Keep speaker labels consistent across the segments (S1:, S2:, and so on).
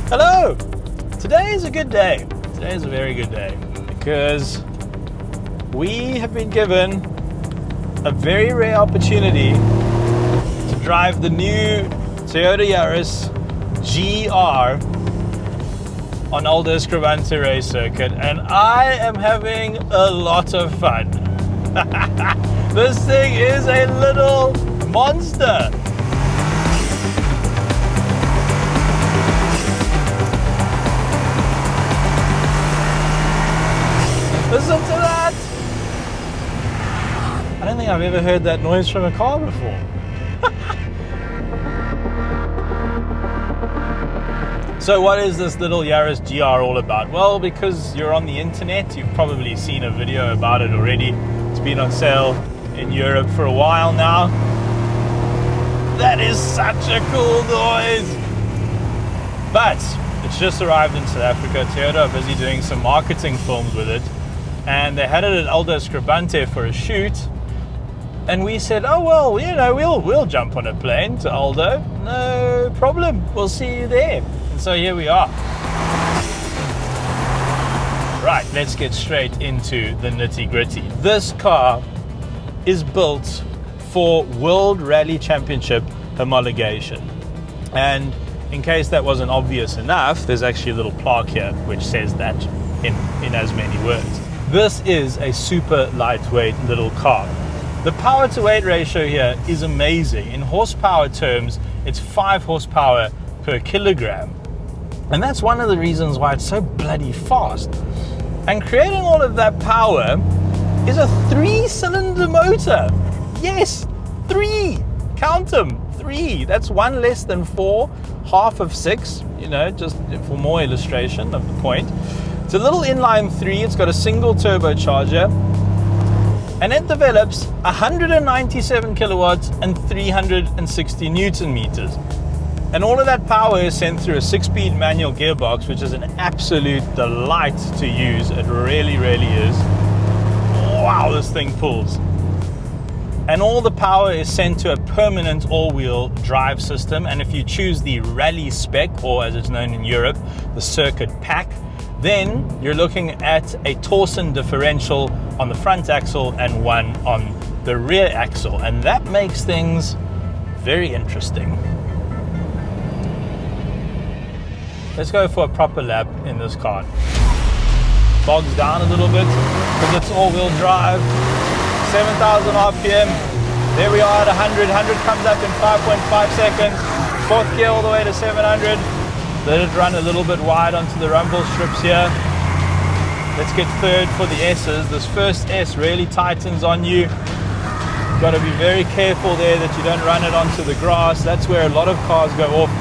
S1: Hello! Today is a good day. Today is a very good day because we have been given a very rare opportunity to drive the new Toyota Yaris GR on Aldo Scribante race circuit, and I am having a lot of fun. This thing is a little monster. Listen to that! I don't think I've ever heard that noise from a car before. So what is this little Yaris GR all about? Well, because you're on the internet, you've probably seen a video about it already. It's been on sale in Europe for a while now. That is such a cool noise! But it's just arrived in South Africa. Toyota are busy doing some marketing films with it. And they had it at Aldo Scribante for a shoot. And we said, oh, well, you know, we'll jump on a plane to Aldo. No problem. We'll see you there. And so here we are. Right, let's get straight into the nitty-gritty. This car is built for World Rally Championship homologation. And in case that wasn't obvious enough, there's actually a little plaque here which says that in as many words. This is a super lightweight little car. The power to weight ratio here is amazing. In horsepower terms, it's 5 horsepower per kilogram. And that's one of the reasons why it's so bloody fast. And creating all of that power is a 3-cylinder motor. Yes, 3. Count them, 3. That's 1 less than 4, half of 6, you know, just for more illustration of the point. It's a little inline 3, it's got a single turbocharger, and it develops 197 kilowatts and 360 Newton meters. And all of that power is sent through a 6-speed manual gearbox, which is an absolute delight to use. It really, really is. Wow, this thing pulls. And all the power is sent to a permanent all-wheel drive system. And if you choose the rally spec, or as it's known in Europe, the circuit pack, then you're looking at a torsion differential on the front axle and one on the rear axle. And that makes things very interesting. Let's go for a proper lap in this car. Bogs down a little bit because it's all-wheel drive. 7,000 RPM. There we are at 100. 100 comes up in 5.5 seconds. 4th gear all the way to 700. Let it run a little bit wide onto the rumble strips here. Let's get 3rd for the S's. This first S really tightens on you. You've got to be very careful there that you don't run it onto the grass. That's where a lot of cars go off.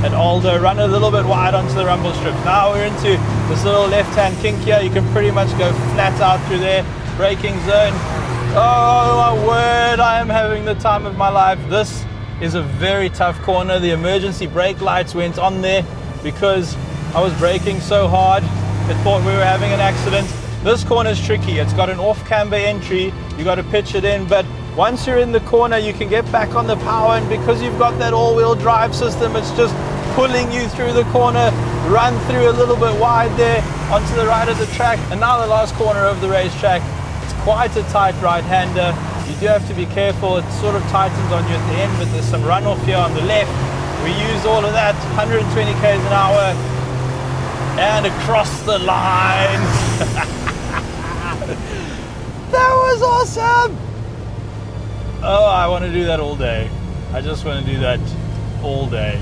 S1: At Aldo, run a little bit wide onto the rumble strip. Now we're into this little left-hand kink here. You can pretty much go flat out through there. Braking zone. Oh my word, I am having the time of my life. This is a very tough corner. The emergency brake lights went on there because I was braking so hard. It thought we were having an accident. This corner is tricky. It's got an off-camber entry. You got to pitch it in, but once you're in the corner, you can get back on the power, and because you've got that all-wheel drive system, it's just pulling you through the corner, run through a little bit wide there onto the right of the track. And now the last corner of the racetrack. It's quite a tight right-hander. You do have to be careful. It sort of tightens on you at the end, but there's some runoff here on the left. We use all of that, 120 k's an hour, and across the line. That was awesome! Oh, I want to do that all day. I just want to do that all day.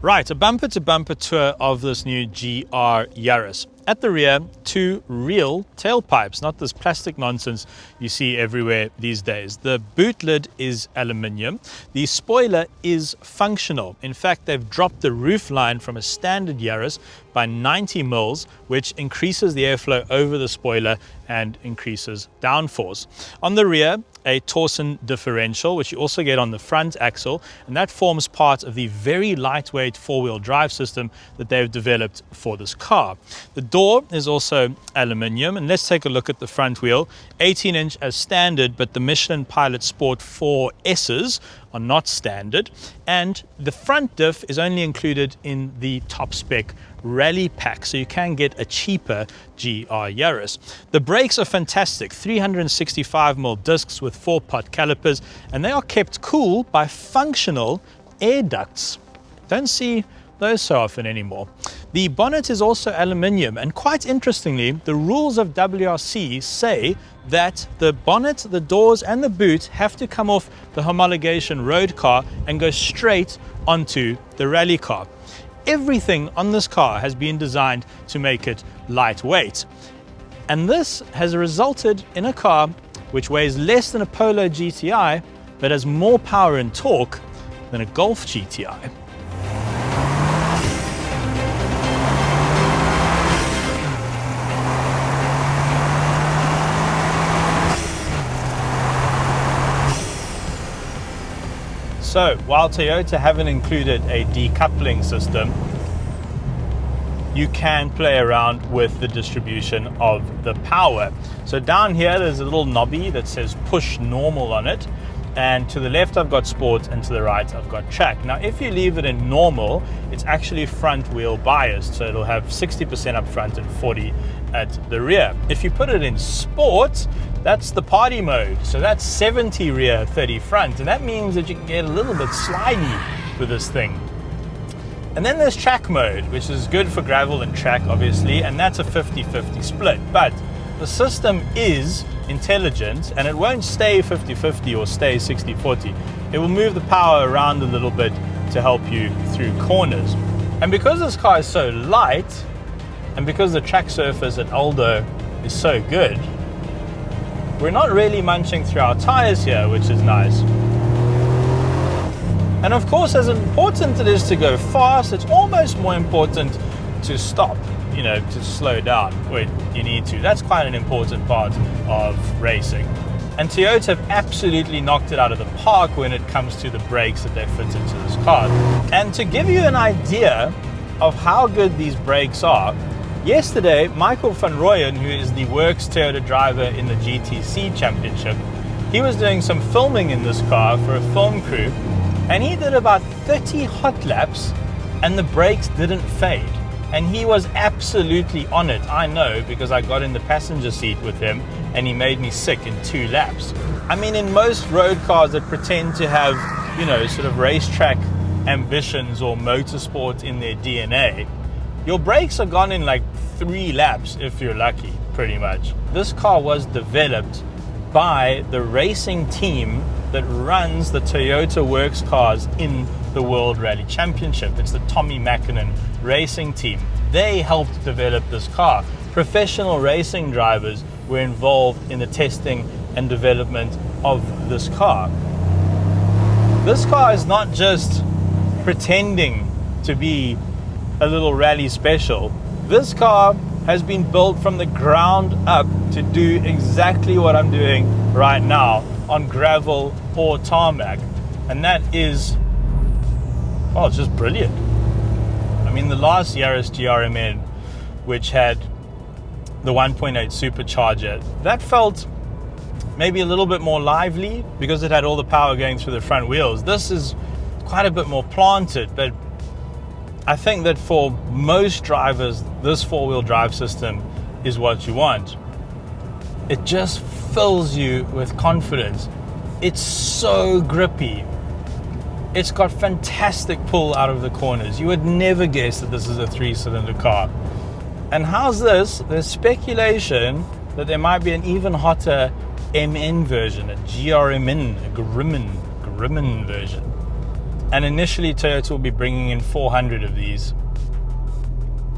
S1: Right, a bumper-to-bumper tour of this new GR Yaris. At the rear, 2 real tailpipes, not this plastic nonsense you see everywhere these days. The boot lid is aluminium. The spoiler is functional. In fact, they've dropped the roof line from a standard Yaris by 90 mils, which increases the airflow over the spoiler and increases downforce. On the rear, a torsion differential, which you also get on the front axle, and that forms part of the very lightweight 4-wheel drive system that they've developed for this car. The door is also aluminium, and let's take a look at the front wheel. 18-inch as standard, but the Michelin Pilot Sport 4S's are not standard, and the front diff is only included in the top spec rally pack, so you can get a cheaper GR Yaris. The brakes are fantastic, 365mm discs with 4-pot calipers, and they are kept cool by functional air ducts. Don't see those so often anymore. The bonnet is also aluminium, and quite interestingly, the rules of WRC say that the bonnet, the doors and the boot have to come off the homologation road car and go straight onto the rally car. Everything on this car has been designed to make it lightweight, and this has resulted in a car which weighs less than a Polo GTI but has more power and torque than a Golf GTI. So, while Toyota haven't included a decoupling system, you can play around with the distribution of the power. So down here there's a little knobby that says push normal on it, and to the left I've got sport and to the right I've got track. Now if you leave it in normal, it's actually front wheel biased, so it'll have 60% up front and 40 at the rear. If you put it in sport, that's the party mode, so that's 70 rear, 30 front, and that means that you can get a little bit slidey with this thing. And then there's track mode, which is good for gravel and track obviously, and that's a 50-50 split, but the system is intelligent and it won't stay 50-50 or stay 60-40. It will move the power around a little bit to help you through corners. And because this car is so light, and because the track surface at Aldo is so good, we're not really munching through our tires here, which is nice. And of course, as important it is to go fast, it's almost more important to stop, you know, to slow down when you need to. That's quite an important part of racing. And Toyota have absolutely knocked it out of the park when it comes to the brakes that they fit into this car. And to give you an idea of how good these brakes are, yesterday, Michael van Rooyen, who is the Works Toyota driver in the GTC Championship, he was doing some filming in this car for a film crew, and he did about 30 hot laps and the brakes didn't fade. And he was absolutely on it, I know, because I got in the passenger seat with him and he made me sick in 2 laps. I mean, in most road cars that pretend to have, you know, sort of racetrack ambitions or motorsport in their DNA, your brakes are gone in like 3 laps if you're lucky, pretty much. This car was developed by the racing team that runs the Toyota Works cars in the World Rally Championship. It's the Tommy Mäkinen racing team. They helped develop this car. Professional racing drivers were involved in the testing and development of this car. This car is not just pretending to be a little rally special. This car has been built from the ground up to do exactly what I'm doing right now on gravel or tarmac, and that is, well, it's just brilliant. I mean, the last Yaris GRMN, which had the 1.8 supercharger, that felt maybe a little bit more lively because it had all the power going through the front wheels. This is quite a bit more planted, but I think that for most drivers, this 4-wheel drive system is what you want. It just fills you with confidence. It's so grippy. It's got fantastic pull out of the corners. You would never guess that this is a 3-cylinder car. And how's this? There's speculation that there might be an even hotter MN version, a GRMN, a GRMN version. And initially Toyota will be bringing in 400 of these,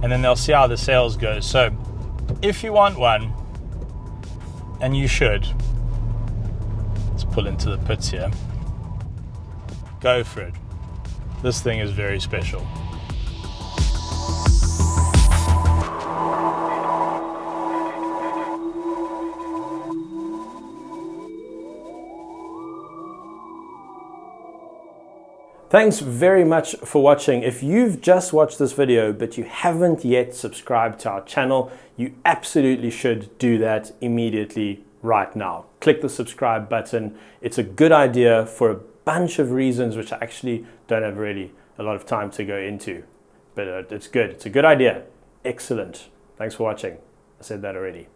S1: and then they'll see how the sales go. So if you want one, and you should, let's pull into the pits here, go for it. This thing is very special.
S2: Thanks very much for watching. If you've just watched this video but you haven't yet subscribed to our channel, you absolutely should do that immediately right now. Click the subscribe button. It's a good idea for a bunch of reasons which I actually don't have really a lot of time to go into. But it's good. It's a good idea. Excellent. Thanks for watching. I said that already.